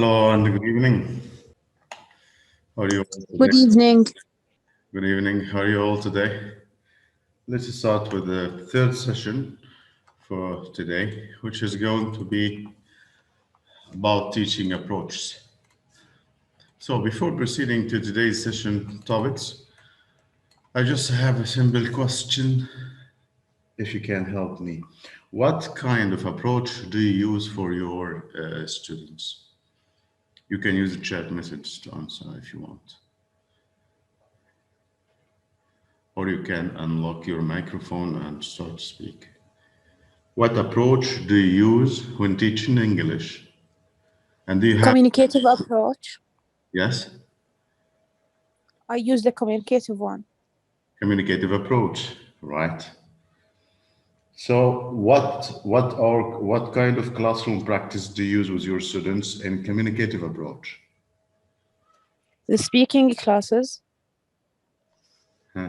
Hello and good evening. How are you all today? Good evening. Good evening. How are you all today? Let's start with the third session for today, which is going to be about teaching approaches. So before proceeding to today's session topics, I just have a simple question, if you can help me. What kind of approach do you use for your students? You can use the chat message to answer if you want. Or you can unlock your microphone and start to speak. What approach do you use when teaching English? And do you have... Communicative approach. Yes? I use the communicative one. Communicative approach, right. So what kind of classroom practice do you use with your students in communicative approach? The speaking classes. Huh.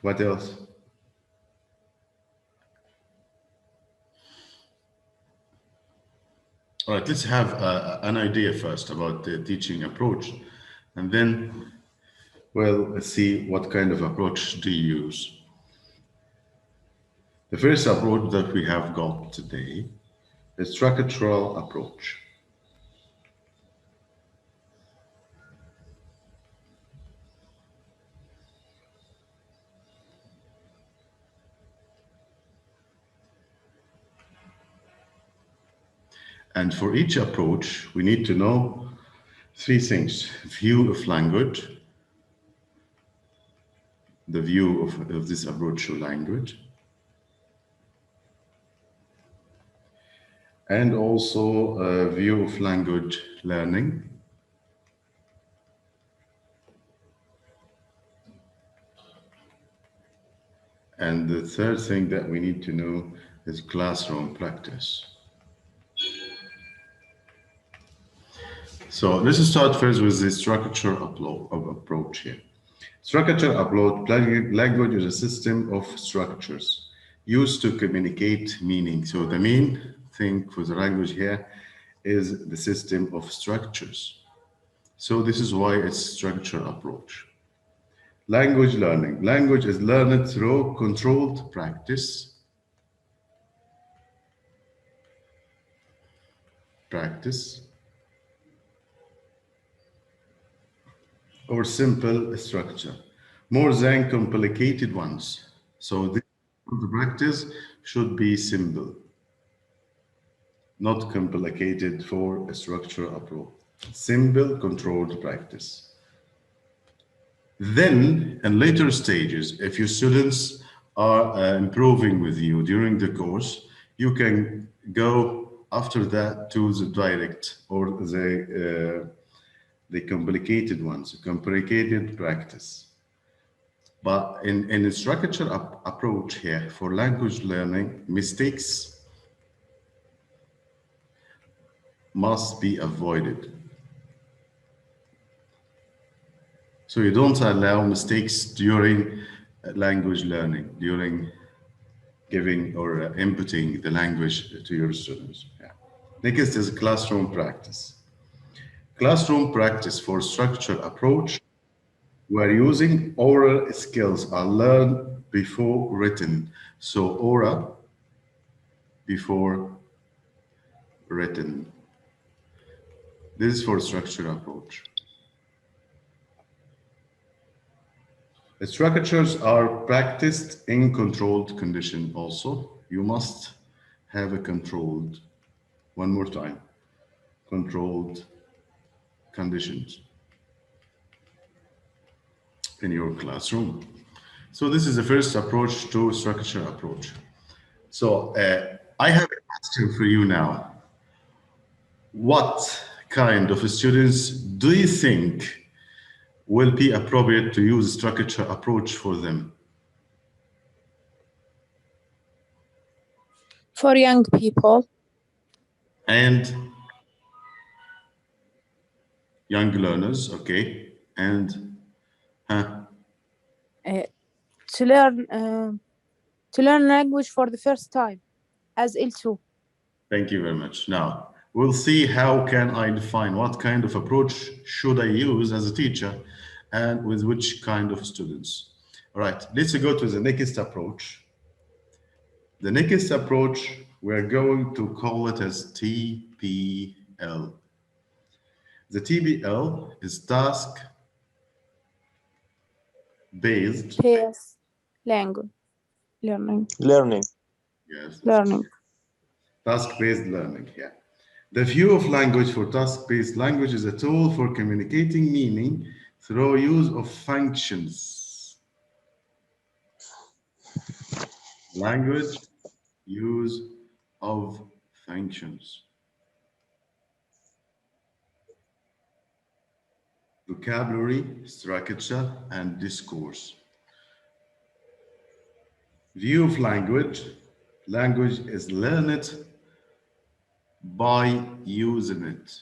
What else? All right, let's have an idea first about the teaching approach, and then we'll see what kind of approach do you use. The first approach that we have got today is structural approach. And for each approach, we need to know three things: view of language, the view of this approach to language, and also a view of language learning, and the third thing that we need to know is classroom practice. So let's start first with the structure approach here. Structure approach, language is a system of structures used to communicate meaning. So the main thing for the language here is the system of structures. So this is why it's structure approach. Language learning. Language is learned through controlled practice. Or simple structure, more than complicated ones. So the practice should be simple, not complicated for a structure approach. Simple, controlled practice. Then, in later stages, if your students are improving with you during the course, you can go after that to the direct or the complicated ones, complicated practice. But in a structure approach here for language learning, mistakes must be avoided. So you don't allow mistakes during language learning, during giving or inputting the language to your students. Yeah. Next is classroom practice. Classroom practice for structure approach, where using oral skills are learned before written. So oral before written. This is for structure approach. The structures are practiced in controlled condition also. You must have a controlled, one more time, controlled conditions in your classroom. So this is the first approach to structure approach. So I have a question for you now. What kind of students do you think will be appropriate to use structure approach for them? For young people. And young learners, okay. And to learn language for the first time as L2. Thank you very much. Now, we'll see how can I define what kind of approach should I use as a teacher and with which kind of students. All right, let's go to the next approach. The next approach, we're going to call it as TBL. The TBL is task-based. Pace language learning. Yes. Learning. Task-based learning, yeah. The view of language for task-based language is a tool for communicating meaning through use of functions. Language, use of functions. Vocabulary, structure, and discourse. View of language. Language is learned by using it.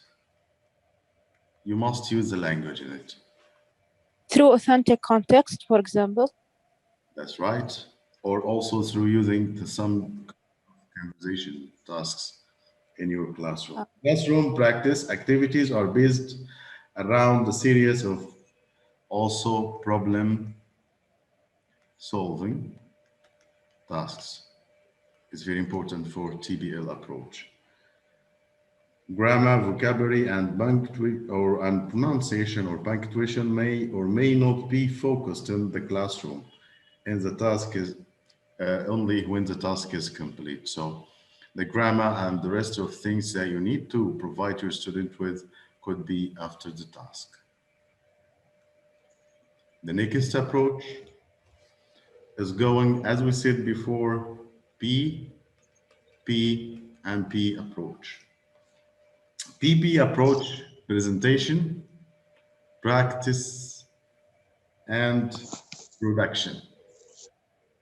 You must use the language in it. Through authentic context, for example. That's right. Or also through using some conversation tasks in your classroom. Classroom practice activities are based around a series of also problem solving tasks. It's very important for TBL approach. Grammar, vocabulary, and pronunciation or punctuation may or may not be focused in the classroom, and the task is only when the task is complete. So the grammar and the rest of things that you need to provide your student with could be after the task. The next approach is going, as we said before, P, and P approach. PP approach, presentation, practice, and production.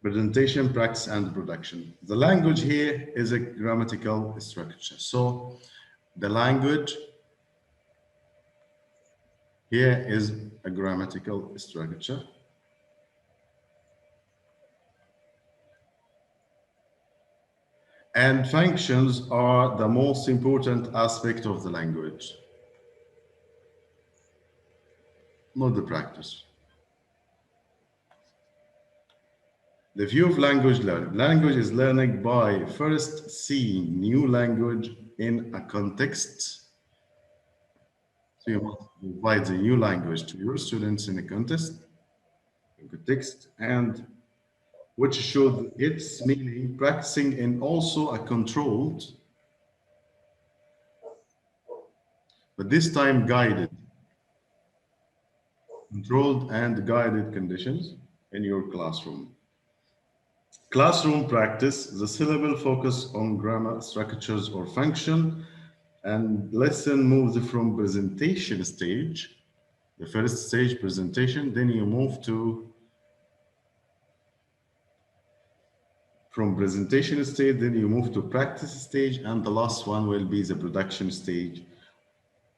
Presentation, practice, and production. The language here is a grammatical structure. So the language here is a grammatical structure. And functions are the most important aspect of the language, not the practice. The view of language learning. Language is learning by first seeing new language in a context. So you must provide the new language to your students in a context, and which should its meaning, practicing in also a controlled, but this time guided, controlled and guided conditions in your classroom. Classroom practice, the syllable focus on grammar, structures, or function, and lesson moves from presentation stage, the first stage presentation, then you move to from presentation stage, then you move to practice stage, and the last one will be the production stage,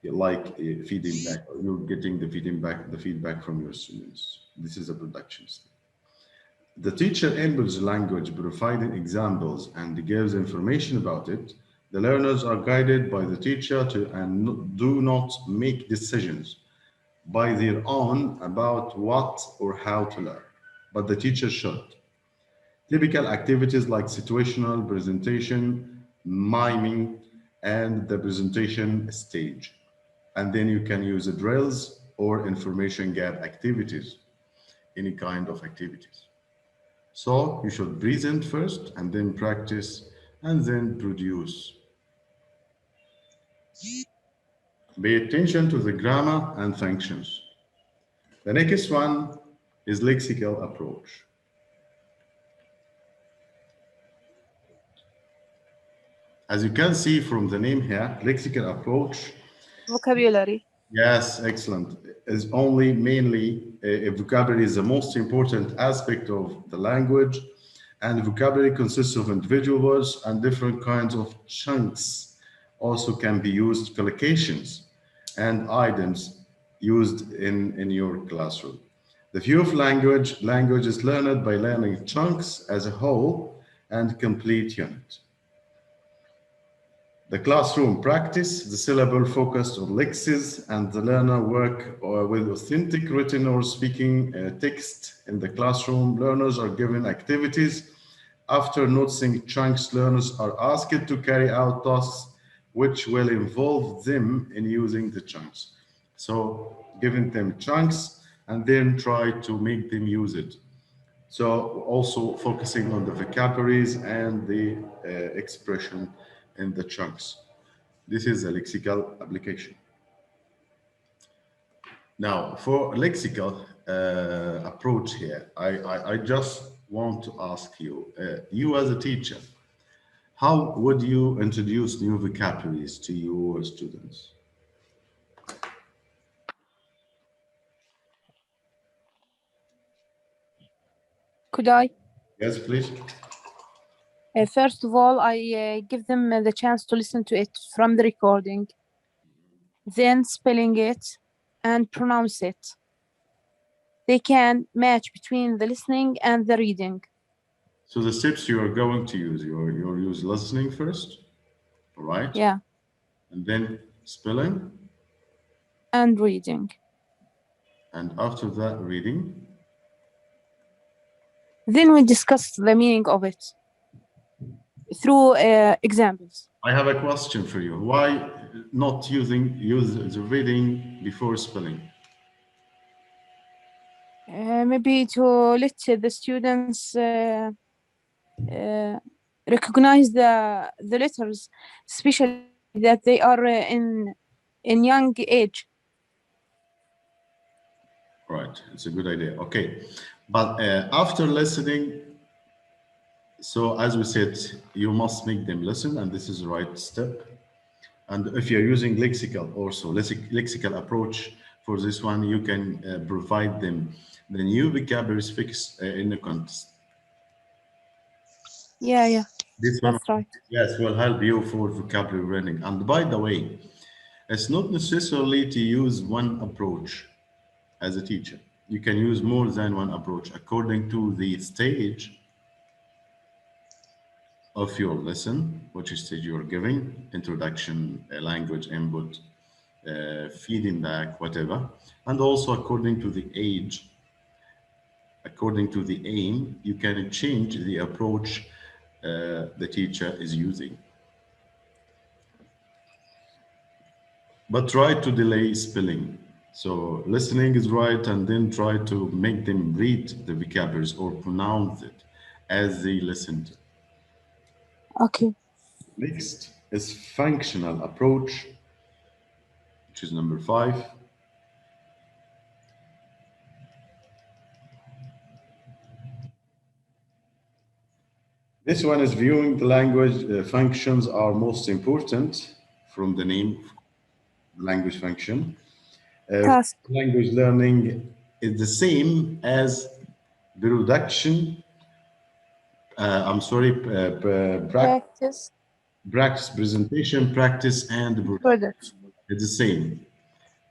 like feeding back. You're getting the feedback from your students. This is a production stage. The teacher embeds language, providing examples and gives information about it. The learners are guided by the teacher and do not make decisions by their own about what or how to learn, but the teacher should. Typical activities like situational presentation, miming, and the presentation stage. And then you can use the drills or information gap activities, any kind of activities. So you should present first and then practice and then produce. Pay attention to the grammar and functions. The next one is lexical approach. As you can see from the name here, lexical approach. Vocabulary. Yes, excellent. Is only mainly vocabulary is the most important aspect of the language, and vocabulary consists of individual words and different kinds of chunks. Also can be used collocations and items used in your classroom. The view of language is learned by learning chunks as a whole and complete unit. The classroom practice, the syllable focused on lexes, and the learner work with authentic written or speaking text. In the classroom, learners are given activities. After noticing chunks, learners are asked to carry out tasks which will involve them in using the chunks. So giving them chunks and then try to make them use it. So also focusing on the vocabularies and the expression in the chunks. This is a lexical application. Now, for lexical approach here, I just want to ask you, you as a teacher, how would you introduce new vocabularies to your students? Could I? Yes, please. First of all, I give them the chance to listen to it from the recording, then spelling it and pronounce it. They can match between the listening and the reading. So the steps you are going to use, you'll use listening first, all right? Yeah, And then spelling, and reading. and after that reading. Then we discuss the meaning of it through examples. I have a question for you. Why not use the reading before spelling? Maybe to let the students recognize the letters, especially that they are in young age. Right, it's a good idea. Okay, but after listening, so as we said, you must make them listen, and this is the right step. And if you're using lexical, also lexical approach for this one, you can provide them the new vocabularies fixed in the context. Yeah, This one, that's right. yes, will help you for vocabulary learning. And by the way, it's not necessarily to use one approach as a teacher. You can use more than one approach according to the stage of your lesson, which stage you're giving, introduction, language input, feeding back, whatever. And also according to the age, according to the aim, you can change the approach the teacher is using. But try to delay spelling. So listening is right, and then try to make them read the vocabularies or pronounce it as they listen to. Okay. Next is functional approach, which is number 5. This one is viewing the language functions are most important from the name language function. Task. Language learning is the same as the reduction. Practice. Practice, presentation, practice, and Product. it's the same.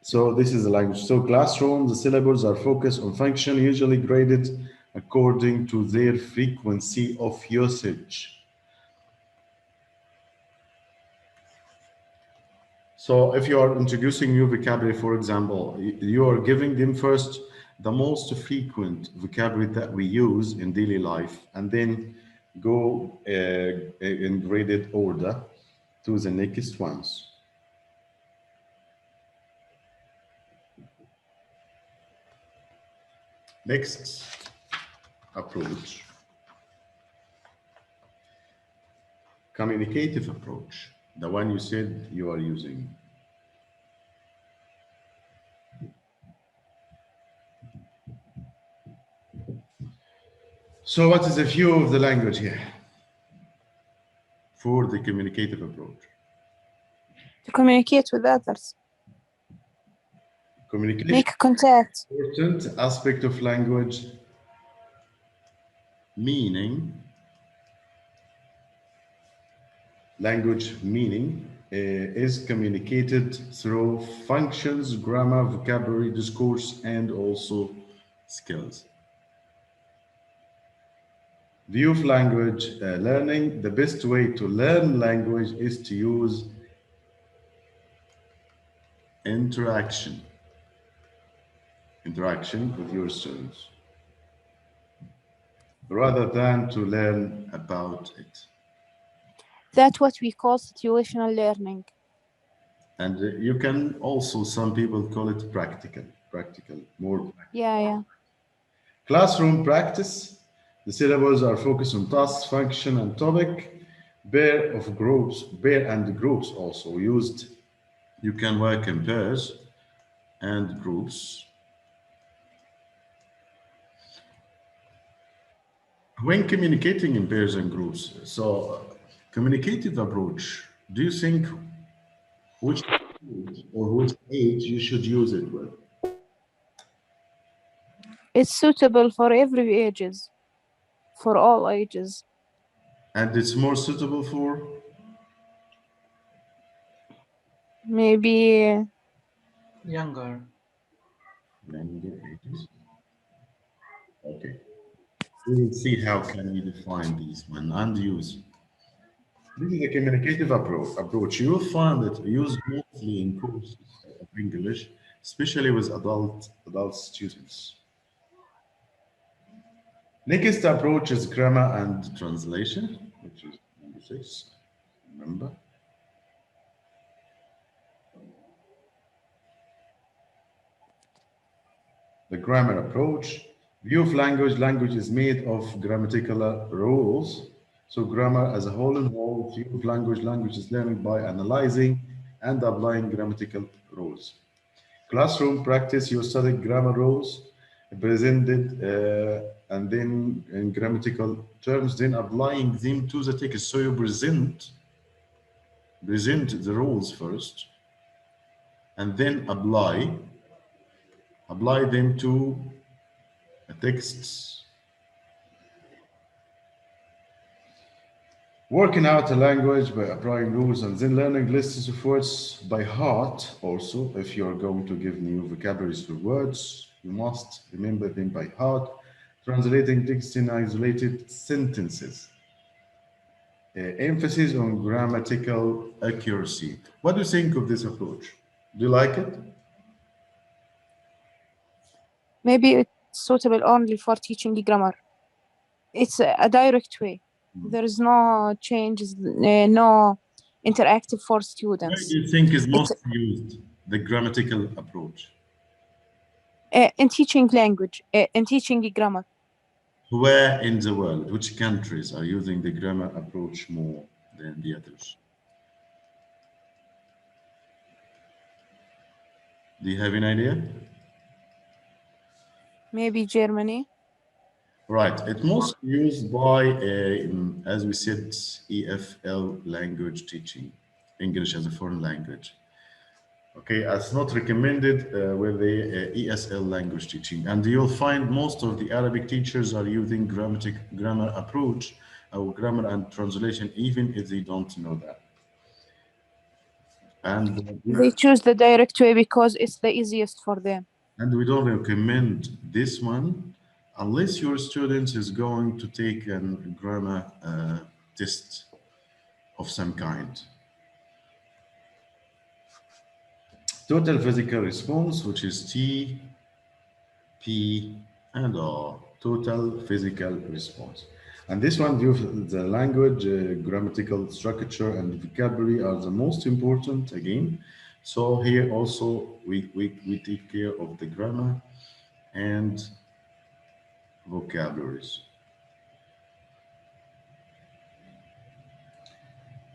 So this is the language. So classroom, the syllables are focused on function, usually graded according to their frequency of usage. So if you are introducing new vocabulary, for example, you are giving them first the most frequent vocabulary that we use in daily life, and then go in graded order to the next ones. Next approach, communicative approach, the one you said you are using. So what is the view of the language here for the communicative approach? To communicate with others. Communication. Make contact. Important aspect of language, meaning. Language meaning is communicated through functions, grammar, vocabulary, discourse, and also skills. View of language learning. The best way to learn language is to use interaction with your students rather than to learn about it. That's what we call situational learning. And you can also, some people call it practical, more practical. Yeah. Classroom practice. The syllables are focused on task, function, and topic. Pair and groups also used. You can work in pairs and groups. When communicating in pairs and groups, so communicative approach, do you think which age you should use it with? It's suitable for every ages, for all ages. And it's more suitable for? Maybe Younger. Ages. Okay. We will see how can we define these one and use. This is a communicative approach. You will find it used mostly in courses of English, especially with adult students. Next approach is grammar and translation, which is number 6. Remember? The grammar approach. View of language. Language is made of grammatical rules. So grammar as a whole and whole. View of language. Language is learned by analyzing and applying grammatical rules. Classroom practice. You study grammar rules, presented and then in grammatical terms, then applying them to the text. So you present the rules first, and then apply them to texts. Working out a language by applying rules and then learning lists of words by heart. Also, if you're going to give new vocabularies for words, you must remember them by heart. Translating text in isolated sentences. Emphasis on grammatical accuracy. What do you think of this approach? Do you like it? maybe it's suitable only for teaching grammar. It's a direct way. There is no changes, no interactive for Where students. do you think is most used, the grammatical approach? In teaching language, in teaching grammar. Where in the world, which countries are using the grammar approach more than the others? Do you have any idea? Maybe Germany. Right, it's most used by, as we said, EFL language teaching, English as a foreign language. Okay, it's not recommended with the ESL language teaching. And you'll find most of the Arabic teachers are using grammar approach or grammar and translation, even if they don't know that. And They choose the direct way because it's the easiest for them. And we don't recommend this one unless your student is going to take a grammar test of some kind. Total physical response, which is T, P, and R. Total physical response. And this one, the language, grammatical structure, and vocabulary are the most important again. So here also we take care of the grammar and vocabularies.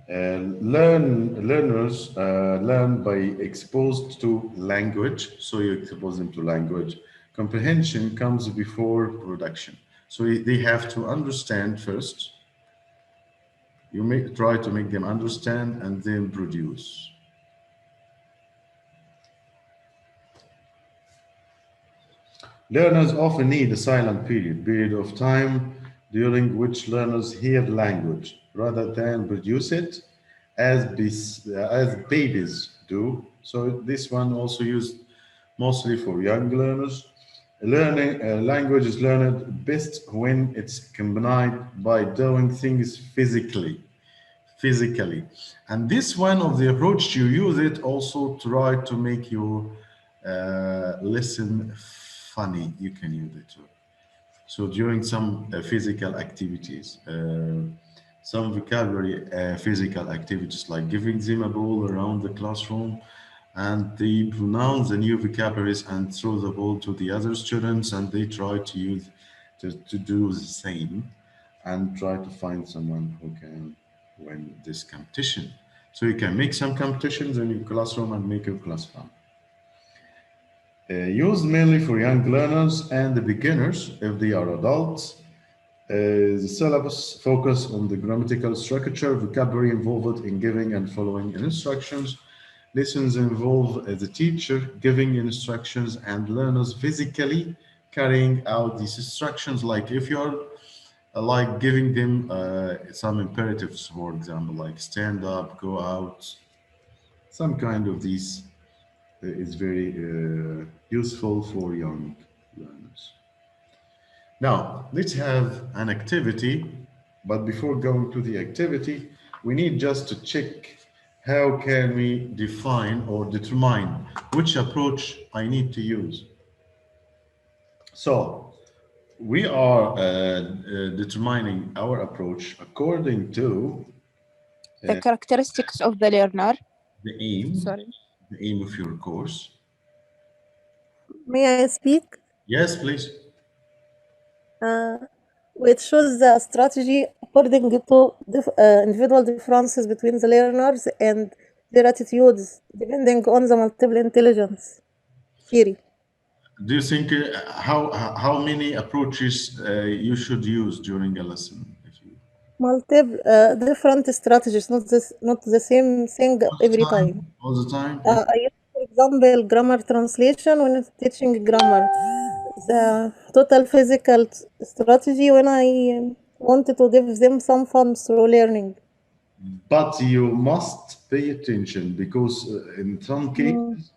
Learners learn by exposed to language, so you expose them to language. Comprehension comes before production, so they have to understand first. You may try to make them understand and then produce. Learners often need a silent period of time during which learners hear language rather than produce it as babies do. So this one also used mostly for young learners. Learning language is learned best when it's combined by doing things physically. And this one of the approach, you use it also try to make your lesson funny. You can use it too. So during some physical activities, some vocabulary physical activities, like giving them a ball around the classroom, and they pronounce the new vocabularies and throw the ball to the other students, and they try to use to do the same, and try to find someone who can win this competition. So you can make some competitions in your classroom and make your class fun. Used mainly for young learners and the beginners. If they are adults, the syllabus focus on the grammatical structure, vocabulary involved in giving and following instructions. Lessons involve the teacher giving instructions and learners physically carrying out these instructions. Like if you're like giving them some imperatives, for example, like stand up, go out, some kind of these is very useful for young learners. Now, let's have an activity, but before going to the activity, we need just to check how can we define or determine which approach I need to use. So, we are determining our approach according to The characteristics of the learner. the aim, Sorry. the aim of your course. May I speak? Yes, please. Which shows the strategy according to individual differences between the learners and their attitudes, depending on the multiple intelligence theory. Do you think how many approaches you should use during a lesson? Multiple different strategies, not the same thing every time. All the time? I use, for example, grammar translation when it's teaching grammar. The total physical strategy when I wanted to give them some fun through learning. But you must pay attention because in some cases,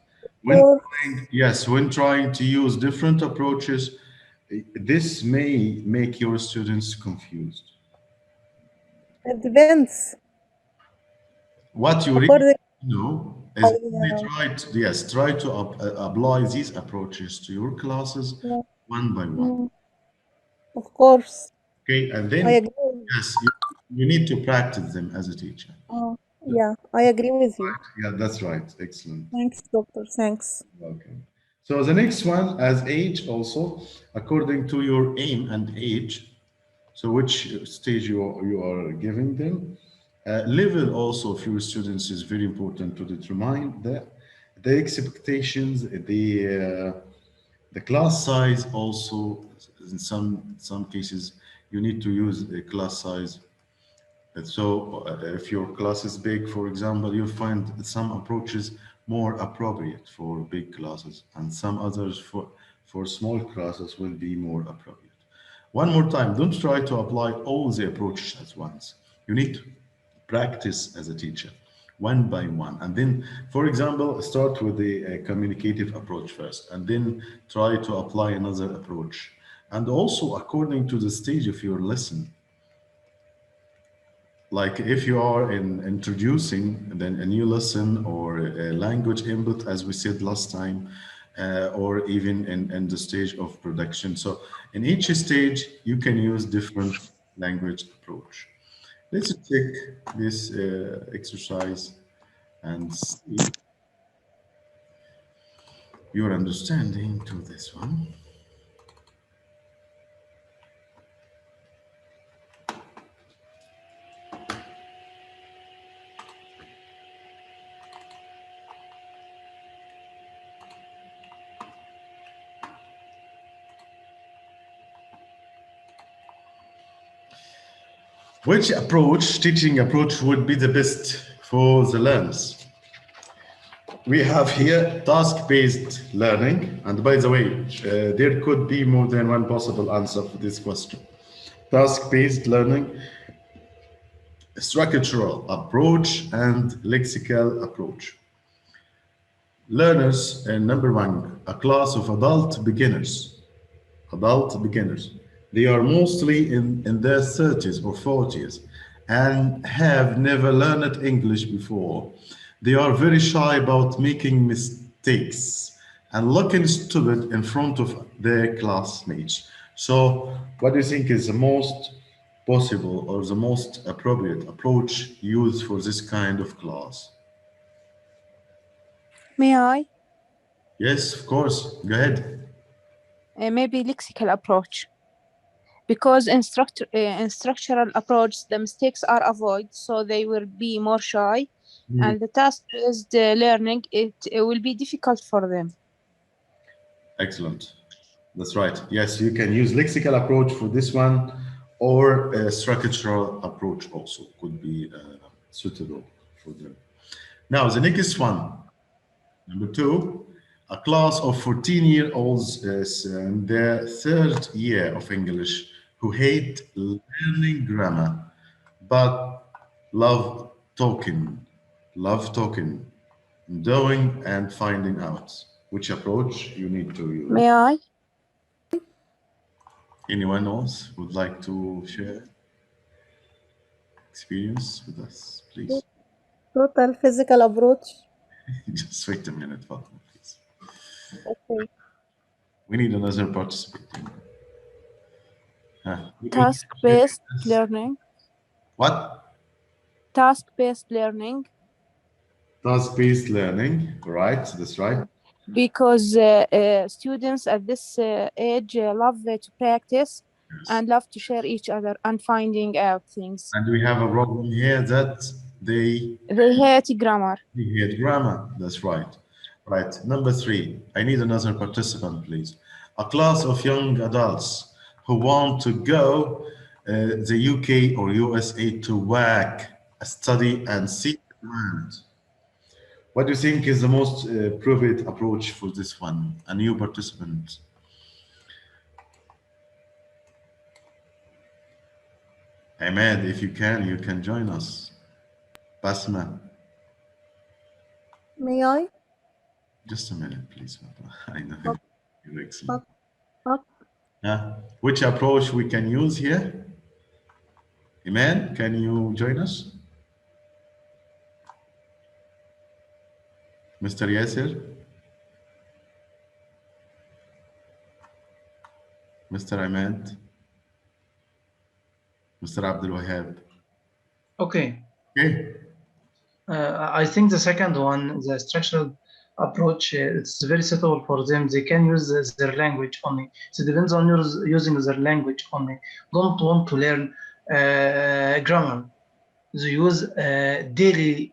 when trying to use different approaches, this may make your students confused. It depends. What you really know is try to apply these approaches to your classes one by one. Of course. Okay, and then I agree. Yes, you need to practice them as a teacher. Yeah, I agree with you. Yeah, that's right. Excellent. Thanks, doctor. Thanks. Welcome. So the next one, as age also, according to your aim and age, so which stage you are giving them. Level also of your students is very important to determine the expectations, the class size also. In some cases, you need to use a class size. So if your class is big, for example, you'll find some approaches more appropriate for big classes, and some others for small classes will be more appropriate. One more time, don't try to apply all the approaches at once. You need to practice as a teacher, one by one. And then, for example, start with the communicative approach first, and then try to apply another approach. And also according to the stage of your lesson. Like if you are introducing then a new lesson or a language input, as we said last time, or even in the stage of production. So in each stage, you can use different language approach. Let's take this exercise and see your understanding to this one. Which approach, teaching approach, would be the best for the learners? We have here task-based learning. And by the way, there could be more than one possible answer for this question. Task-based learning, structural approach, and lexical approach. Learners, number one, a class of adult beginners. adult beginners. They are mostly in their 30s or 40s and have never learned English before. They are very shy about making mistakes and looking stupid in front of their classmates. So, what do you think is the most possible or the most appropriate approach used for this kind of class? May I? Yes, of course. Go ahead. Maybe lexical approach. Because in structural approach, the mistakes are avoided, so they will be more shy. And the task-based learning, it will be difficult for them. Excellent. That's right. Yes, you can use lexical approach for this one, or a structural approach also could be suitable for them. Now, the next one, number 2, a class of 14-year-olds is in their 3rd year of English who hate learning grammar, but love talking, doing and finding out. Which approach you need to use? May I? Anyone else would like to share experience with us, please? Total physical approach. Just wait a minute, Fatima, please. Okay. We need another participant. Task-based learning. What? Task-based learning. Task-based learning, right? That's right. Because students at this age love to practice and love to share each other and finding out things. And we have a problem here that they hate grammar. They hate grammar. That's right. Right. Number 3. I need another participant, please. A class of young adults who want to go the UK or USA to work, study, and seek employment. What do you think is the most appropriate approach for this one? A new participant. Ahmed, if you can join us. Basma. May I? Just a minute, please. I know Okay. you're excellent. Okay. Which approach we can use here? Iman, can you join us? Mr. Yasser? Mr. Ahmed? Mr. Abdul Wahab? Okay. Okay. I think the second one, the structural approach, it's very suitable for them. They can use their language only. So it depends on using their language only. Don't want to learn grammar. They use daily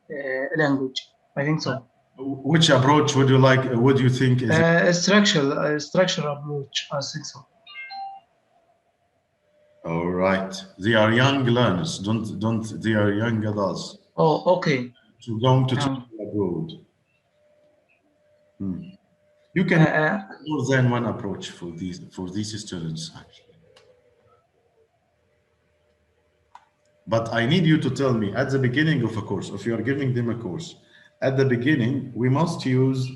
language. I think so. Which approach would you like? Would you think is Structural approach. I think so. all right? They are young learners. Don't. They are young adults. Oh, okay. So going to travel abroad. You can use more than one approach for these students actually. But I need you to tell me at the beginning of a course, if you are giving them a course, at the beginning, we must use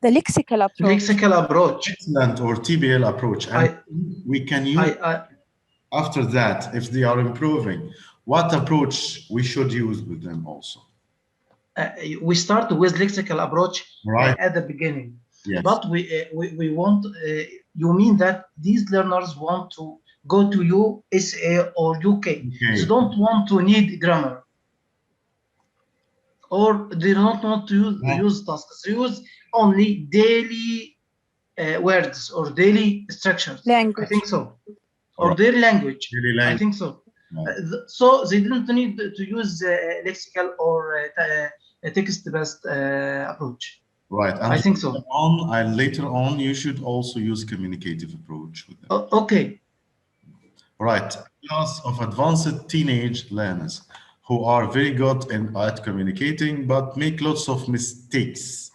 the lexical approach. Lexical approach. Excellent, or TBL approach. And we can use after that, if they are improving, what approach we should use with them also. We start with lexical approach at the beginning. Yes. But we want, you mean that these learners want to go to USA or UK. They don't want to need grammar. Or they don't want to use tasks. They use only daily words or daily structures. Language. I think so. Or their language. I think so. So they didn't need to use lexical or text-based approach. Right. And I think so. Later on, you should also use communicative approach with them. Okay. Right. Class of advanced teenage learners who are very good at communicating but make lots of mistakes.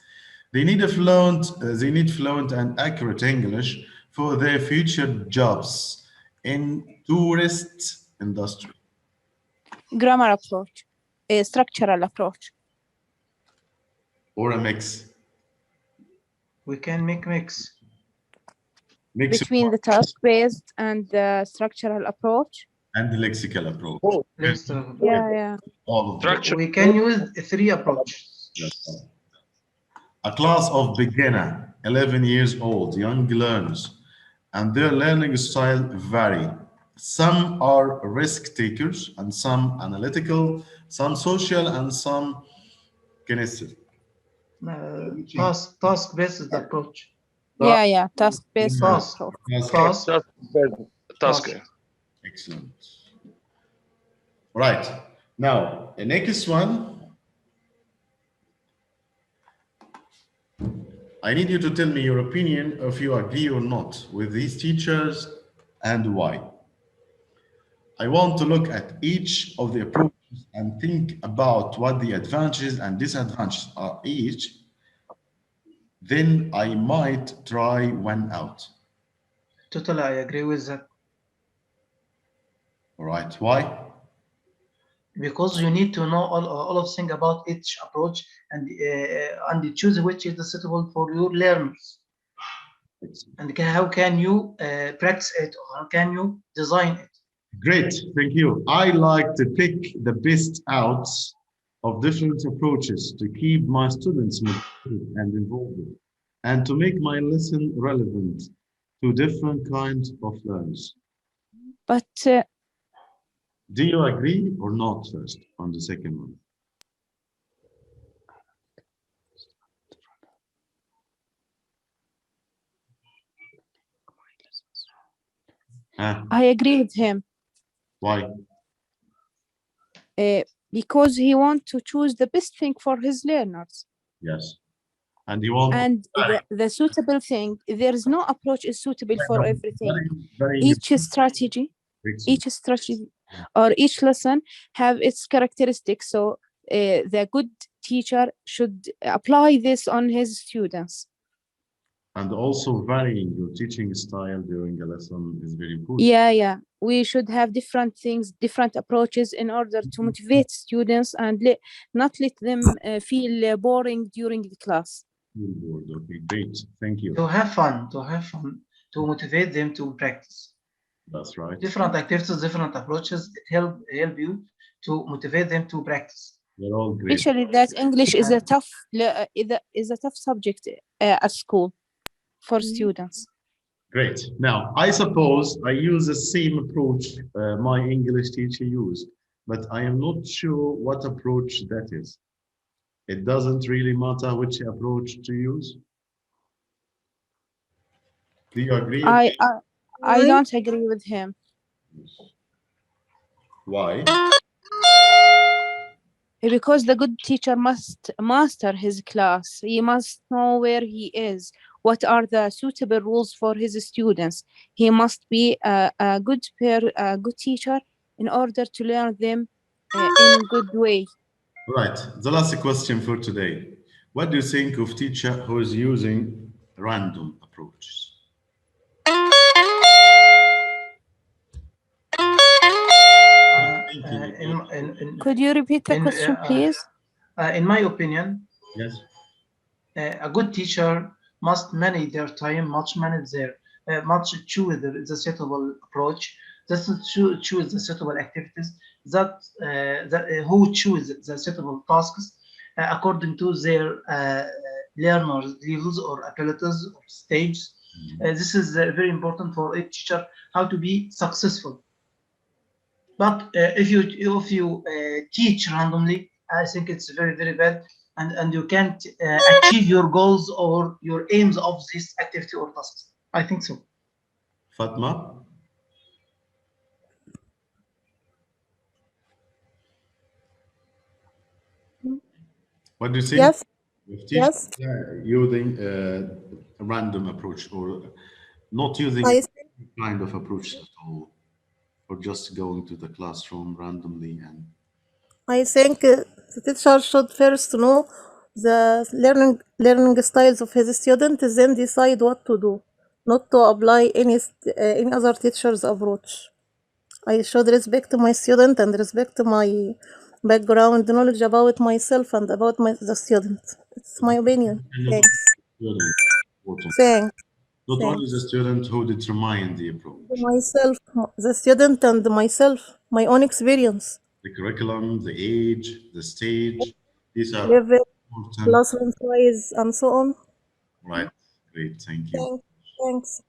They need fluent and accurate English for their future jobs in tourist industry. Grammar approach, a structural approach. Or a mix. We can make mix. Mix between the task-based and the structural approach. and the lexical approach. Let's Yeah. All of them. Structure. we can use 3 approaches. Yes. A class of beginner, 11 years old, young learners, and their learning style vary. Some are risk takers and some analytical, some social and some kinesthetic. Task-based approach. Yeah. Task-based Task. approach. Task. Excellent. Right. Now, the next one, I need you to tell me your opinion if you agree or not with these teachers and why. I want to look at each of the approaches and think about what the advantages and disadvantages are each. Then I might try one out. Totally, I agree with that. All right. Why? Because you need to know all of things about each approach and choose which is suitable for your learners. And how can you practice it, or how can you design it? Great, thank you. I like to pick the best out of different approaches to keep my students motivated and involved, and to make my lesson relevant to different kinds of learners. But Do you agree or not first on the second one? I agree with him. Why? Because he wants to choose the best thing for his learners. Yes. And you want And the suitable thing, there is no approach is suitable for everything. very Each strategy or each lesson have its characteristics. So the good teacher should apply this on his students. And also varying your teaching style during a lesson is very important. Yeah. We should have different things, different approaches in order to motivate students and not let them feel boring during the class. Okay, great. Thank you. To have fun, to motivate them to practice. That's right. Different activities, different approaches help you to motivate them to practice. They're all great. Especially that English is a tough subject at school for students. Great. Now, I suppose I use the same approach my English teacher used, but I am not sure what approach that is. It doesn't really matter which approach to use. Do you agree? I don't agree with him. Why? Because the good teacher must master his class. He must know where he is. What are the suitable rules for his students? He must be a good teacher in order to learn them in a good way. Right. The last question for today. What do you think of teacher who is using random approaches? Could you repeat the question, please? In my opinion, yes, a good teacher must manage their time, must choose the suitable approach, choose the suitable activities, who choose the suitable tasks according to their learners' levels or abilities or stages. This is very important for a teacher how to be successful. But if you teach randomly, I think it's very, very bad, and you can't achieve your goals or your aims of this activity or tasks. I think so. Fatma? What do you think? Yes. If Yes. using a random approach or not using any kind of approach at all, or just going to the classroom randomly and I think the teacher should first know the learning styles of his students, then decide what to do, not to apply any other teacher's approach. I should respect my student and respect my background knowledge about myself and about the student. It's my opinion. Thanks. important. Thanks. Not only the Thanks. student who determine the approach. Myself, the student and myself, my own experience. The curriculum, the age, the stage, these are Level, important. classroom size, and so on. Right, great, thank you. Thanks.